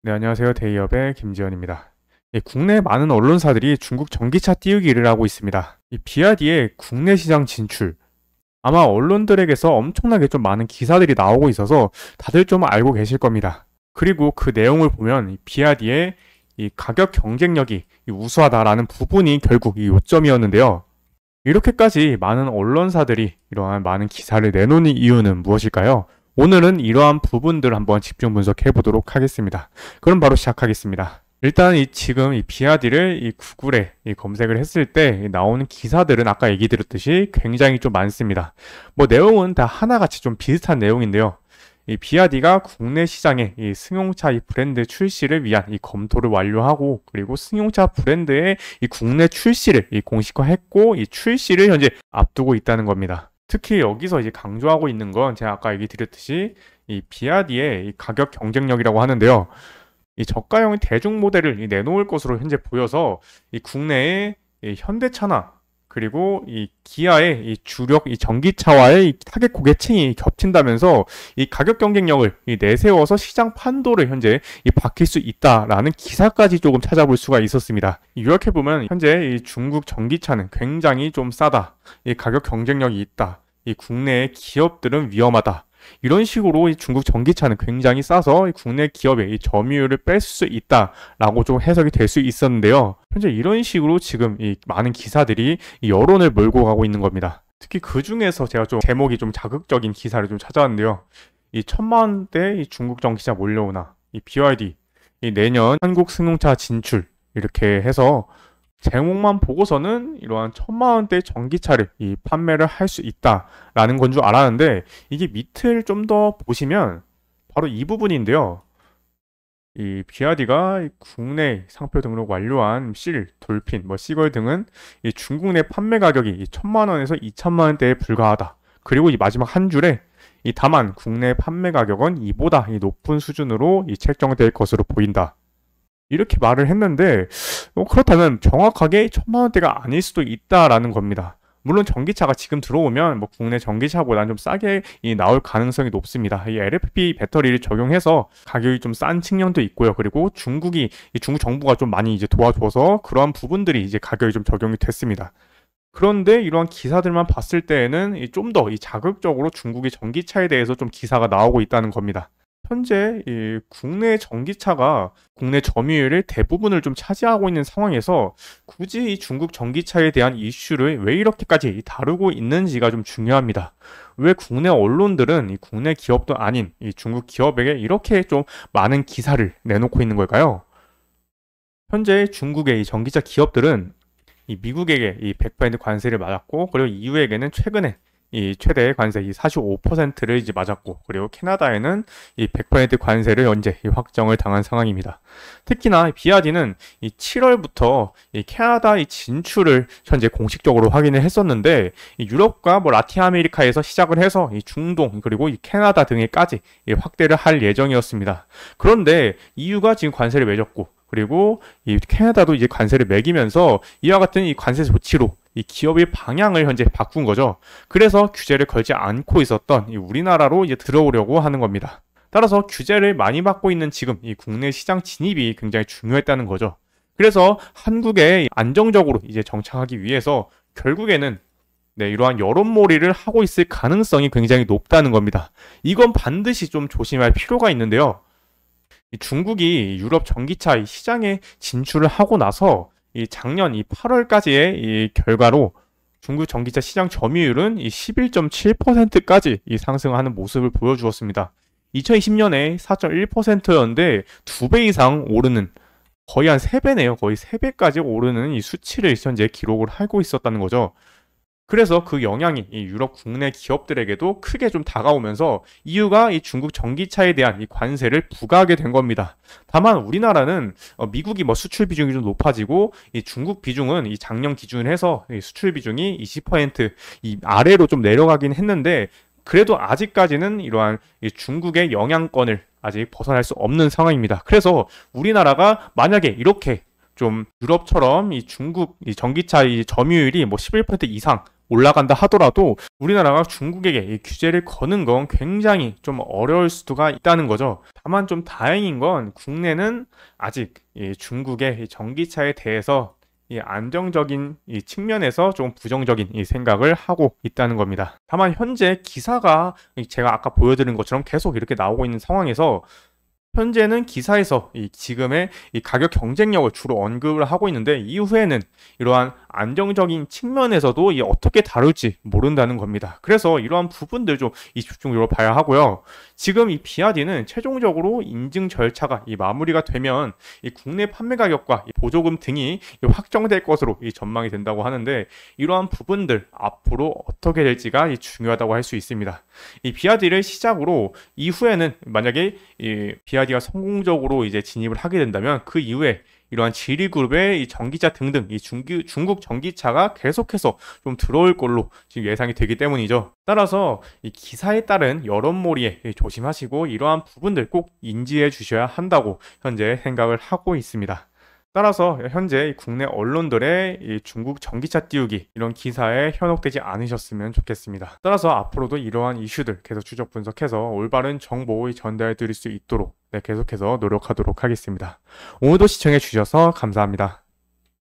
네, 안녕하세요. 데이업의 김지현입니다. 국내 많은 언론사들이 중국 전기차 띄우기를 하고 있습니다. 이 비아디의 국내 시장 진출, 아마 언론들에게서 엄청나게 좀 많은 기사들이 나오고 있어서 다들 좀 알고 계실 겁니다. 그리고 그 내용을 보면 이 비아디의 이 가격 경쟁력이 우수하다라는 부분이 결국 이 요점이었는데요. 이렇게까지 많은 언론사들이 이러한 많은 기사를 내놓는 이유는 무엇일까요? 오늘은 이러한 부분들을 한번 집중 분석해 보도록 하겠습니다. 그럼 바로 시작하겠습니다. 일단 지금 이 비아디를 구글에 검색을 했을 때 나오는 기사들은 아까 얘기 드렸듯이 굉장히 좀 많습니다. 뭐 내용은 다 하나같이 좀 비슷한 내용인데요. 이 비아디가 국내 시장에 이 승용차 브랜드 출시를 위한 검토를 완료하고, 그리고 승용차 브랜드의 국내 출시를 공식화했고, 이 출시를 현재 앞두고 있다는 겁니다. 특히 여기서 강조하고 있는 건 제가 아까 얘기 드렸듯이 이 비아디의 가격 경쟁력이라고 하는데요. 이 저가형 대중 모델을 내놓을 것으로 현재 보여서 이 국내의 현대차나 그리고 이 기아의 주력 전기차와의 타겟 고객층이 겹친다면서 이 가격 경쟁력을 내세워서 시장 판도를 현재 바뀔 수 있다라는 기사까지 조금 찾아볼 수가 있었습니다. 이렇게 보면 현재 중국 전기차는 굉장히 좀 싸다, 가격 경쟁력이 있다, 국내의 기업들은 위험하다, 이런 식으로 중국 전기차는 굉장히 싸서 국내 기업의 점유율을 뺄 수 있다라고 좀 해석이 될 수 있었는데요. 현재 이런 식으로 지금 많은 기사들이 여론을 몰고 가고 있는 겁니다. 특히 그 중에서 제가 좀 제목이 좀 자극적인 기사를 좀 찾아왔는데요. 1,000만 원대 중국 전기차 몰려오나, BYD 내년 한국 승용차 진출, 이렇게 해서 제목만 보고서는 이러한 1,000만 원대 전기차를 판매를 할 수 있다라는 건 줄 알았는데, 이게 밑을 좀 더 보시면 바로 이 부분인데요. 이 비아디가 국내 상표 등록 완료한 실, 돌핀, 시걸 등은 중국 내 판매 가격이 1,000만 원에서 2,000만 원대에 불과하다. 그리고 마지막 한 줄에 다만 국내 판매 가격은 이보다 높은 수준으로 책정될 것으로 보인다, 이렇게 말을 했는데, 그렇다면 정확하게 1,000만 원대가 아닐 수도 있다라는 겁니다. 물론 전기차가 지금 들어오면 국내 전기차보다는 좀 싸게 나올 가능성이 높습니다. 이 LFP 배터리를 적용해서 가격이 좀 싼 측면도 있고요. 그리고 중국 정부가 좀 많이 도와줘서 그러한 부분들이 가격이 좀 적용이 됐습니다. 그런데 이러한 기사들만 봤을 때에는 좀 더 자극적으로 중국의 전기차에 대해서 좀 기사가 나오고 있다는 겁니다. 현재 국내 전기차가 국내 점유율의 대부분을 좀 차지하고 있는 상황에서 굳이 중국 전기차에 대한 이슈를 왜 이렇게까지 다루고 있는지가 좀 중요합니다. 왜 국내 언론들은 국내 기업도 아닌 중국 기업에게 이렇게 좀 많은 기사를 내놓고 있는 걸까요? 현재 중국의 전기차 기업들은 미국에게 100% 관세를 맞았고, 그리고 EU에게는 최근에 최대 관세 45%를 맞았고, 그리고 캐나다에는 100% 관세를 언제 확정을 당한 상황입니다. 특히나 비아디는 7월부터 캐나다 진출을 현재 공식적으로 확인을 했었는데, 유럽과 라틴 아메리카에서 시작을 해서 중동 그리고 캐나다 등에까지 확대를 할 예정이었습니다. 그런데 EU가 지금 관세를 매겼고, 그리고 캐나다도 관세를 매기면서 이와 같은 관세 조치로 기업의 방향을 현재 바꾼 거죠. 그래서 규제를 걸지 않고 있었던 우리나라로 들어오려고 하는 겁니다. 따라서 규제를 많이 받고 있는 지금 국내 시장 진입이 굉장히 중요했다는 거죠. 그래서 한국에 안정적으로 정착하기 위해서 결국에는 이러한 여론몰이를 하고 있을 가능성이 굉장히 높다는 겁니다. 이건 반드시 좀 조심할 필요가 있는데요. 중국이 유럽 전기차 시장에 진출을 하고 나서 작년 8월까지의 결과로 중국 전기차 시장 점유율은 11.7%까지 상승하는 모습을 보여주었습니다. 2020년에 4.1%였는데 2배 이상 오르는, 거의 한 3배네요. 거의 3배까지 오르는 수치를 현재 기록을 하고 있었다는 거죠. 그래서 그 영향이 유럽 국내 기업들에게도 크게 좀 다가오면서 EU가 중국 전기차에 대한 관세를 부과하게 된 겁니다. 다만 우리나라는 미국이 수출 비중이 좀 높아지고 중국 비중은 작년 기준으로 해서 수출 비중이 20% 아래로 좀 내려가긴 했는데, 그래도 아직까지는 이러한 중국의 영향권을 아직 벗어날 수 없는 상황입니다. 그래서 우리나라가 만약에 이렇게 좀 유럽처럼 중국 전기차 점유율이 11% 이상 올라간다 하더라도 우리나라가 중국에게 이 규제를 거는 건 굉장히 좀 어려울 수가 있다는 거죠. 다만 좀 다행인 건 국내는 아직 이 중국의 이 전기차에 대해서 이 안정적인 이 측면에서 좀 부정적인 이 생각을 하고 있다는 겁니다. 다만 현재 기사가 제가 아까 보여드린 것처럼 계속 이렇게 나오고 있는 상황에서 현재는 기사에서 이 지금의 이 가격 경쟁력을 주로 언급을 하고 있는데 이후에는 이러한 안정적인 측면에서도 이 어떻게 다룰지 모른다는 겁니다. 그래서 이러한 부분들 좀 이 집중적으로 봐야 하고요. 지금 이 비아디는 최종적으로 인증 절차가 이 마무리가 되면 이 국내 판매 가격과 이 보조금 등이 확정될 것으로 이 전망이 된다고 하는데 이러한 부분들 앞으로 어떻게 될지가 이 중요하다고 할 수 있습니다. 이 비아디를 시작으로 이후에는 만약에 이 비아디가 성공적으로 이제 진입을 하게 된다면 그 이후에 이러한 지리그룹의 이 전기차 등등 이 중국 전기차가 계속해서 좀 들어올 걸로 지금 예상이 되기 때문이죠. 따라서 이 기사에 따른 여론몰이에 조심하시고 이러한 부분들 꼭 인지해 주셔야 한다고 현재 생각을 하고 있습니다. 따라서 현재 국내 언론들의 이 중국 전기차 띄우기 이런 기사에 현혹되지 않으셨으면 좋겠습니다. 따라서 앞으로도 이러한 이슈들 계속 추적 분석해서 올바른 정보 전달해 드릴 수 있도록 계속해서 노력하도록 하겠습니다. 오늘도 시청해 주셔서 감사합니다.